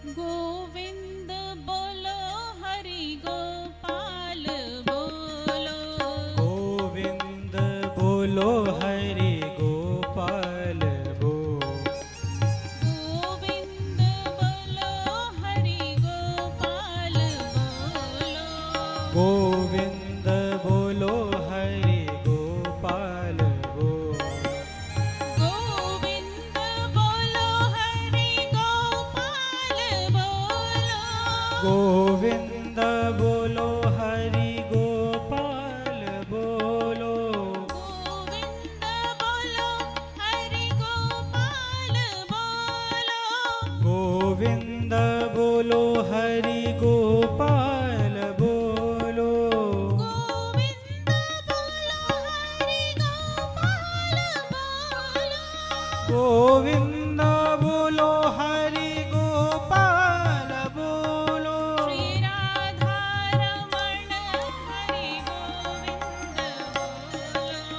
गोविंद बोलो हरि गोपाल बोलो। गोविंद बोलो हरि गोपाल बोलो। गोविंद बोलो हरि गोपाल बोलो। गोविंद बोलो हरि गोपाल बोलो। गोविंद बोलो हरि गोपाल बोलो। गोविंद बोलो हरि गोपाल बोलो। गोविंद बोलो हरि गोपाल बोलो। गोविंद बोलो हरि गोपाल बोलो। गोविंद बोलो हरि गोपाल बोलो। गोविंद बोलो हरि गोपाल बोलो। श्री राधा रमण हरि गोविंद बोलो।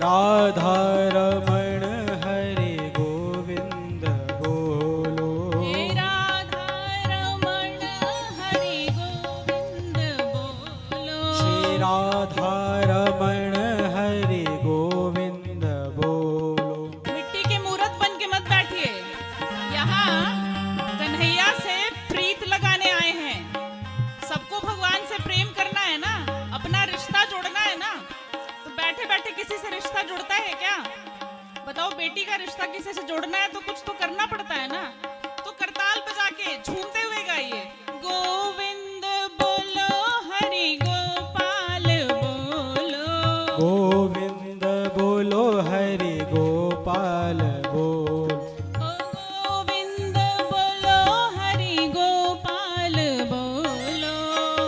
राधा रमण हरि गोविंद बोलो। हे राधा रमण हरि गोविंद बोलो। श्री राधा रमण हरि गोविंद बोलो। मिट्टी के मूर्त बन के मत बैठिए। यहाँ कन्हैया से प्रीत लगाने आए हैं। सबको भगवान से प्रेम करना है ना, अपना रिश्ता जोड़ना है ना। तो बैठे बैठे किसी से रिश्ता जुड़ता है क्या? बताओ, बेटी का रिश्ता किसी से जोड़ना है तो कुछ तो करना पड़ता है ना। तो करताल बजा के झूमते हुए गाइए। गोविंद बोलो हरि गोपाल बोलो। गोविंद बोलो हरि गोपाल बोलो। गोविंद बोलो हरि गोपाल बोलो।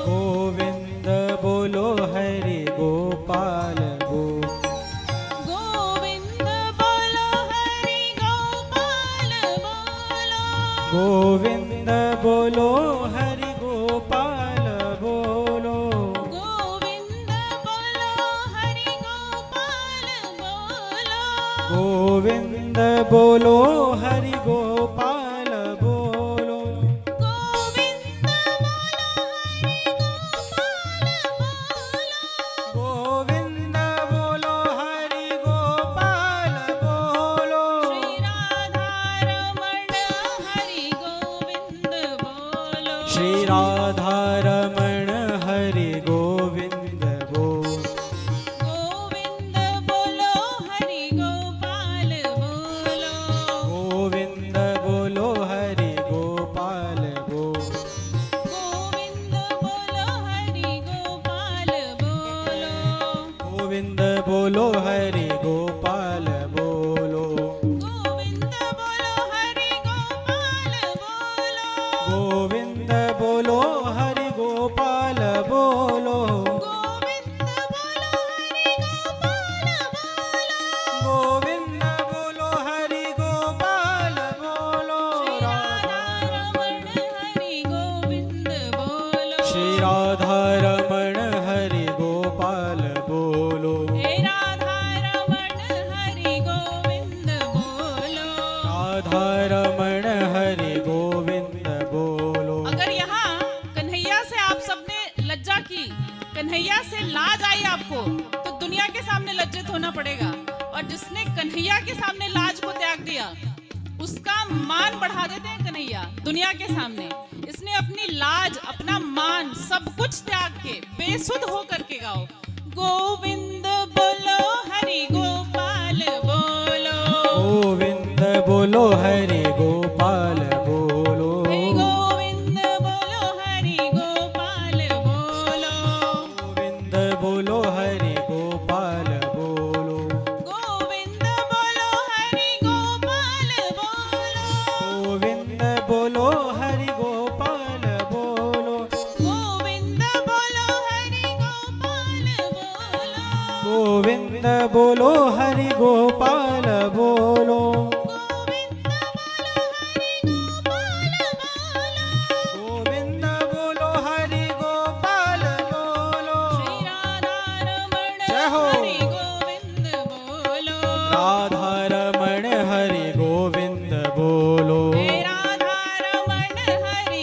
गोविंद बोलो हरि गोपाल बोलो। गोविंद बोलो हरि गोपाल बोलो। गोविंद बोलो हरि गोपाल बोलो। गोविंद बोलो हरि गोपाल बोलो। गोविंद बोलो हरि गोपाल बोलो। गोविंद बोलो हरि गोपाल बोलो। गोविंद बोलो हरि गोपाल बोलो। श्री राधा रमण हरि गोविंद बोलो। श्री राधा रमण हरि गोपाल बोलो। हे राधा रमण हरि गोविंद बोलो। राधा रमण हरि गोविंद बोलो। अगर यहाँ कन्हैया से आप सबने लज्जा की, कन्हैया से लाज आई आपको, तो दुनिया के सामने लज्जित होना पड़ेगा। और जिसने कन्हैया के सामने लाज को त्याग दिया, उसका मान बढ़ा देते हैं कन्हैया दुनिया के सामने। इसने अपनी लाज, अपना मान, सब कुछ त्याग के बेसुध हो करके गाओ। गोविंद बोलो हरि गोपाल बोलो। गोविंद बोलो हरि गोपाल बोलो। हे गोविंद बोलो हरि गोपाल बोलो। गोविंद बोलो हरि गोपाल बोलो। गोविंद बोलो हरि गोपाल बोलो। गोविंद बोलो हरि गोपाल बोलो। गोविंद बोलो हरि गोपाल बोलो। गोविंद बोलो हरि गोपाल बोलो। गोविंद बोलो हरि गोपाल बोलो। राधा रमण हरि गोविंद बोलो। हे राधा रमण हरि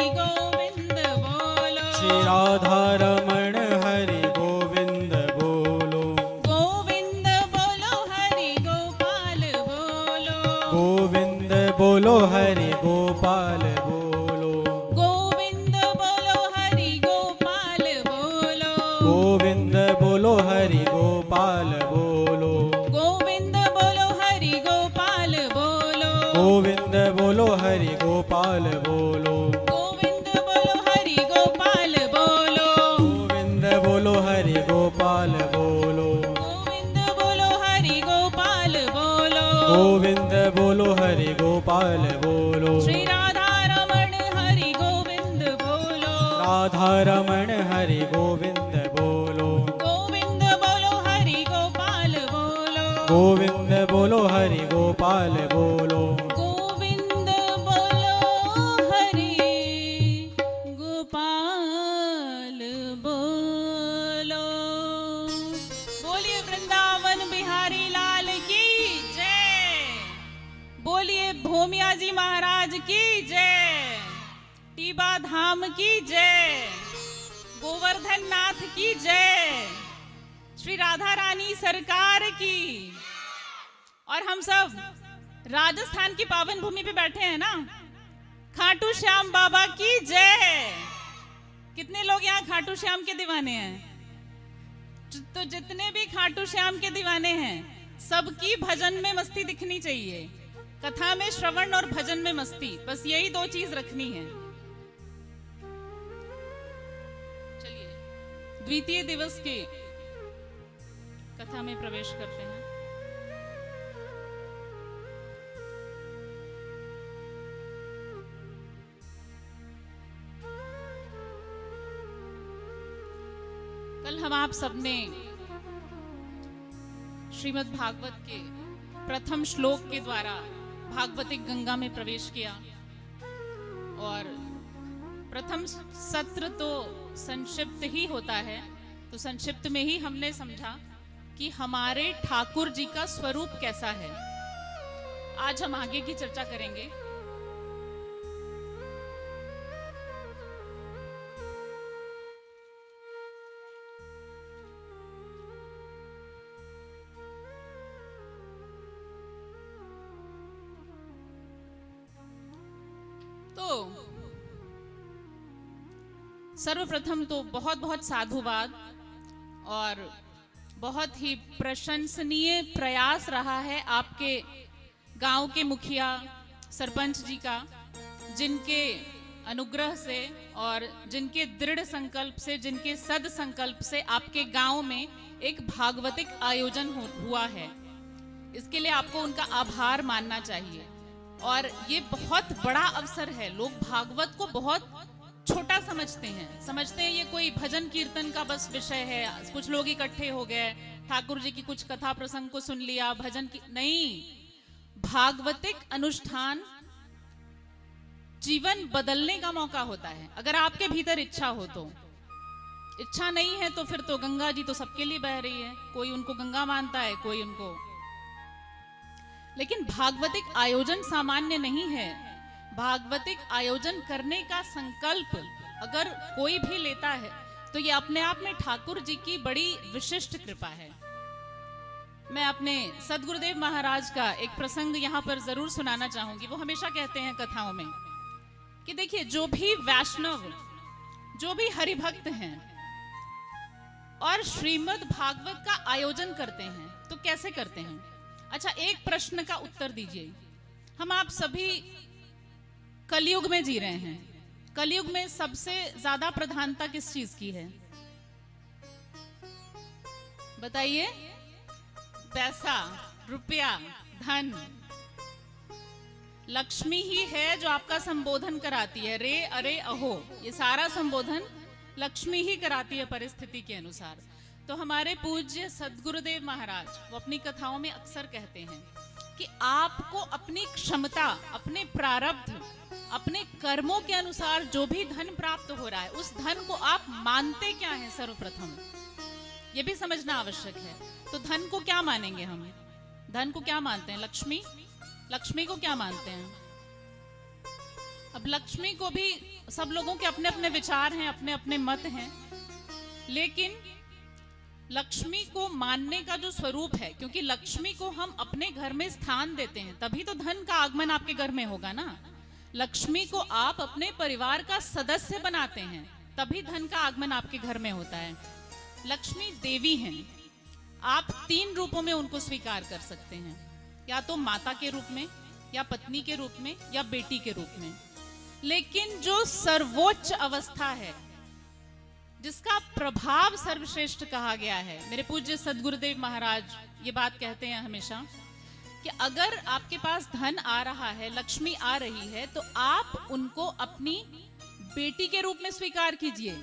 बोलो हरि गोपाल बोलो। गोविंद बोलो हरि गोपाल बोलो। गोविंद बोलो हरि गोपाल बोलो। गोविंद बोलो हरि गोपाल बोलो। गोविंद बोलो हरि गोपाल बोलो। गोविंद बोलो हरि गोपाल बोलो। गोविंद बोलो हरि गोपाल बोलो। गोविंद बोलो हरि गोपाल बोलो। गोविंद बोलो हरि गोपाल बोलो। श्री राधा रमण हरि गोविंद बोलो। राधा रमण हरि गोविंद बोलो। गोविंद बोलो हरि गोपाल बोलो। गोविंद बोलो हरि गोपाल बोलो। गोविंद बोलो हरि गोपाल बोलो। बोलिए वृंदावन बिहारी लाल की जय। बोलिए भूमिया जी महाराज की जय। टीबा धाम की जय। गोवर्धन नाथ की जय। श्री राधा रानी सरकार की। और हम सब राजस्थान की पावन भूमि पे बैठे हैं ना। खाटू श्याम बाबा की जय। कितने लोग यहाँ खाटू श्याम के दीवाने हैं? तो जितने भी खाटू श्याम के दीवाने हैं सबकी भजन में मस्ती दिखनी चाहिए। कथा में श्रवण और भजन में मस्ती, बस यही दो चीज रखनी है। चलिए द्वितीय दिवस के कथा में प्रवेश करते हैं। कल हम आप सबने श्रीमद् भागवत के प्रथम श्लोक के द्वारा भागवतिक गंगा में प्रवेश किया और प्रथम सत्र तो संक्षिप्त ही होता है, तो संक्षिप्त में ही हमने समझा कि हमारे ठाकुर जी का स्वरूप कैसा है। आज हम आगे की चर्चा करेंगे। तो सर्वप्रथम तो बहुत बहुत साधुवाद और बहुत ही प्रशंसनीय प्रयास रहा है आपके गांव के मुखिया सरपंच जी का, जिनके अनुग्रह से और जिनके दृढ़ संकल्प से, जिनके सद संकल्प से आपके गांव में एक भागवतिक आयोजन हुआ है। इसके लिए आपको उनका आभार मानना चाहिए। और ये बहुत बड़ा अवसर है। लोग भागवत को बहुत छोटा समझते हैं ये कोई भजन कीर्तन का बस विषय है। कुछ लोग इकट्ठे हो गए, ठाकुर जी की कुछ कथा प्रसंग को सुन लिया, भजन की नहीं। भागवतिक अनुष्ठान जीवन बदलने का मौका होता है, अगर आपके भीतर इच्छा हो तो। इच्छा नहीं है तो फिर तो गंगा जी तो सबके लिए बह रही है, कोई उनको गंगा मानता है, कोई उनको। लेकिन भागवतिक आयोजन सामान्य नहीं है। भागवतिक आयोजन करने का संकल्प अगर कोई भी लेता है तो ये अपने आप में ठाकुर जी की बड़ी विशिष्ट कृपा है। मैं अपने सदगुरुदेव महाराज का एक प्रसंग यहाँ पर जरूर सुनाना चाहूंगी। वो हमेशा कहते हैं कथाओं में कि देखिए, जो भी वैष्णव, जो भी हरिभक्त हैं और श्रीमद् भागवत का आयोजन करते हैं तो कैसे करते हैं? अच्छा, एक प्रश्न का उत्तर दीजिए। हम आप सभी कलयुग में जी रहे हैं। कलयुग में सबसे ज्यादा प्रधानता किस चीज की है? बताइए। पैसा, रुपया, धन। लक्ष्मी ही है जो आपका संबोधन कराती है। रे, अरे, अहो, ये सारा संबोधन लक्ष्मी ही कराती है परिस्थिति के अनुसार। तो हमारे पूज्य सदगुरुदेव महाराज वो अपनी कथाओं में अक्सर कहते हैं कि आपको अपनी क्षमता, अपने प्रारब्ध, अपने कर्मों के अनुसार जो भी धन प्राप्त हो रहा है, उस धन को आप मानते क्या हैं? सर्वप्रथम ये भी समझना आवश्यक है। तो धन को क्या मानेंगे हम? धन को क्या मानते हैं? लक्ष्मी। लक्ष्मी को क्या मानते हैं? अब लक्ष्मी को भी सब लोगों के अपने अपने विचार हैं, अपने अपने मत हैं, लेकिन लक्ष्मी को मानने का जो स्वरूप है, क्योंकि लक्ष्मी को हम अपने घर में स्थान देते हैं, तभी तो धन का आगमन आपके घर में होगा ना। लक्ष्मी को आप अपने परिवार का सदस्य बनाते हैं, तभी धन का आगमन आपके घर में होता है। लक्ष्मी देवी हैं, आप 3 रूपों में उनको स्वीकार कर सकते हैं, या तो माता के रूप में, या पत्नी के रूप में, या बेटी के रूप में। लेकिन जो सर्वोच्च अवस्था है, जिसका प्रभाव सर्वश्रेष्ठ कहा गया है, मेरे पूज्य सदगुरुदेव महाराज ये बात कहते हैं हमेशा कि अगर आपके पास धन आ रहा है, लक्ष्मी आ रही है, तो आप उनको अपनी बेटी के रूप में स्वीकार कीजिए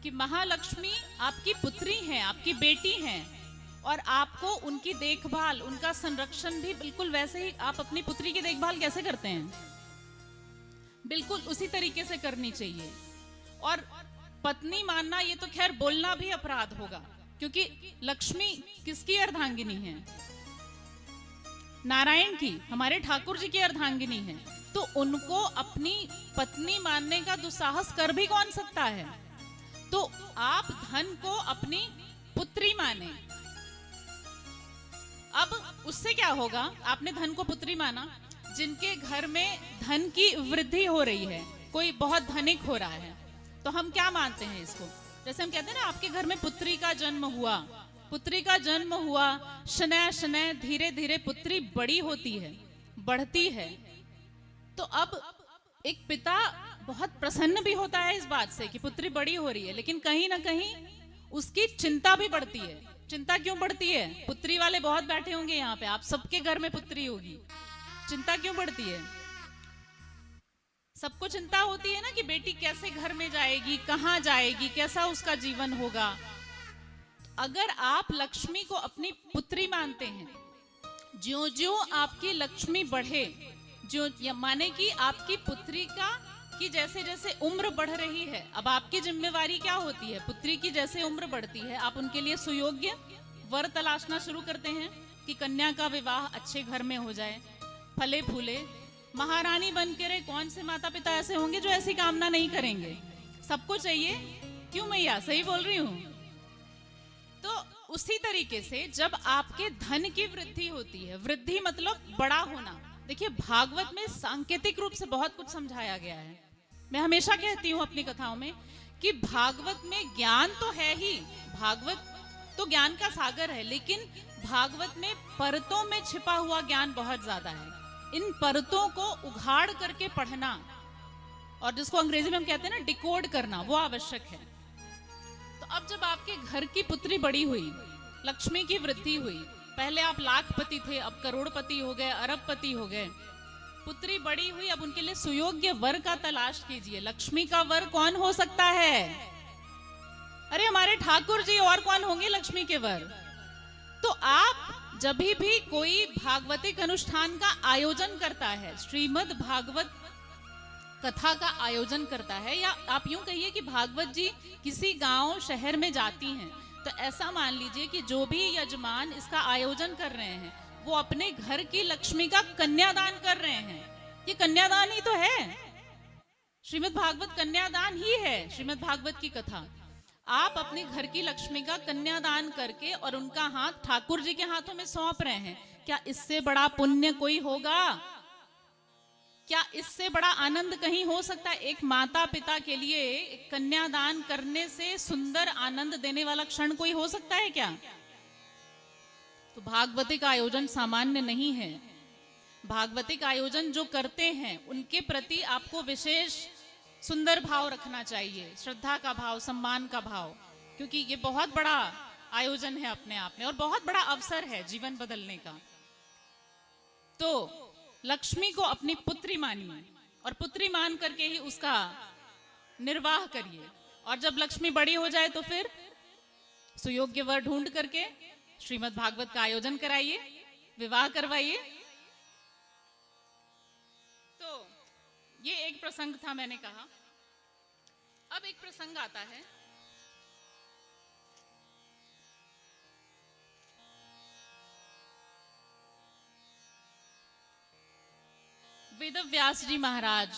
कि महालक्ष्मी आपकी पुत्री हैं, आपकी बेटी हैं, और आपको उनकी देखभाल, उनका संरक्षण भी बिल्कुल वैसे ही आप अपनी पुत्री की देखभाल कैसे करते हैं, बिल्कुल उसी तरीके से करनी चाहिए। और पत्नी मानना, ये तो खैर बोलना भी अपराध होगा, क्योंकि लक्ष्मी किसकी अर्धांगिनी है? नारायण की, हमारे ठाकुर जी की अर्धांगिनी है। तो उनको अपनी पत्नी मानने का दुस्साहस कर भी कौन सकता है? तो आप धन को अपनी पुत्री माने। अब उससे क्या होगा? आपने धन को पुत्री माना, जिनके घर में धन की वृद्धि हो रही है, कोई बहुत धनिक हो रहा है, तो हम क्या मानते हैं इसको? जैसे हम कहते हैं ना, आपके घर में पुत्री का जन्म हुआ, पुत्री का जन्म हुआ, शनय शनय धीरे धीरे पुत्री बड़ी होती है, बढ़ती है। तो अब एक पिता बहुत प्रसन्न भी होता है इस बात से कि पुत्री बड़ी हो रही है, लेकिन कहीं ना कहीं उसकी चिंता भी बढ़ती है। चिंता क्यों बढ़ती है? पुत्री वाले बहुत बैठे होंगे यहाँ पे, आप सबके घर में पुत्री होगी, चिंता क्यों बढ़ती है? सबको चिंता होती है ना कि बेटी कैसे घर में जाएगी, कहां जाएगी, कैसा उसका जीवन होगा। अगर आप लक्ष्मी को अपनी पुत्री मानते हैं, ज्यों ज्यों आपकी लक्ष्मी बढ़े, जो माने कि आपकी पुत्री का कि जैसे जैसे उम्र बढ़ रही है, अब आपकी जिम्मेवारी क्या होती है? पुत्री की जैसे उम्र बढ़ती है, आप उनके लिए सुयोग्य वर तलाशना शुरू करते हैं कि कन्या का विवाह अच्छे घर में हो जाए, फले फूले, महारानी बन के रहे। कौन से माता पिता ऐसे होंगे जो ऐसी कामना नहीं करेंगे? सबको चाहिए, क्यों मैया? सही बोल रही हूं? तो उसी तरीके से जब आपके धन की वृद्धि होती है, वृद्धि मतलब बड़ा होना। देखिए, भागवत में सांकेतिक रूप से बहुत कुछ समझाया गया है। मैं हमेशा कहती हूं अपनी कथाओं में कि भागवत में ज्ञान तो है ही, भागवत तो ज्ञान का सागर है, लेकिन भागवत में परतों में छिपा हुआ ज्ञान बहुत ज्यादा है। इन परतों को उघाड़ करके पढ़ना, और जिसको अंग्रेजी में हम कहते हैं ना डिकोड करना, वो आवश्यक है। तो अब जब आपके घर की पुत्री बड़ी हुई, लक्ष्मी की वृद्धि हुई, पहले आप लाखपति थे, अब करोड़पति हो गए, अरबपति हो गए, पुत्री बड़ी हुई, अब उनके लिए सुयोग्य वर का तलाश कीजिए। लक्ष्मी का वर कौन हो सकता है? अरे हमारे ठाकुर जी, और कौन होंगे लक्ष्मी के वर? तो आप जब भी कोई भागवतिक अनुष्ठान का आयोजन करता है, श्रीमद् भागवत कथा का आयोजन करता है, या आप यूं कहिए कि भागवत जी किसी गांव शहर में जाती हैं, तो ऐसा मान लीजिए कि जो भी यजमान इसका आयोजन कर रहे हैं, वो अपने घर की लक्ष्मी का कन्यादान कर रहे हैं। ये कन्यादान ही तो है, श्रीमद् भागवत कन्यादान ही है। श्रीमद् भागवत की कथा आप अपने घर की लक्ष्मी का कन्यादान करके और उनका हाथ ठाकुर जी के हाथों में सौंप रहे हैं। क्या इससे बड़ा पुण्य कोई होगा? क्या इससे बड़ा आनंद कहीं हो सकता है? एक माता पिता के लिए कन्यादान करने से सुंदर आनंद देने वाला क्षण कोई हो सकता है क्या? तो भागवतिक आयोजन सामान्य नहीं है। भागवतिक आयोजन जो करते हैं, उनके प्रति आपको विशेष सुंदर भाव रखना चाहिए, श्रद्धा का भाव, सम्मान का भाव, क्योंकि ये बहुत बड़ा आयोजन है अपने आप में, और बहुत बड़ा अवसर है जीवन बदलने का। तो लक्ष्मी को अपनी पुत्री मानिए, और पुत्री मान करके ही उसका निर्वाह करिए। और जब लक्ष्मी बड़ी हो जाए तो फिर सुयोग्य वर ढूंढ करके श्रीमद् भागवत का आयोजन कराइए, विवाह करवाइए। तो ये एक प्रसंग था, मैंने कहा। अब एक प्रसंग आता है, वेद व्यास जी महाराज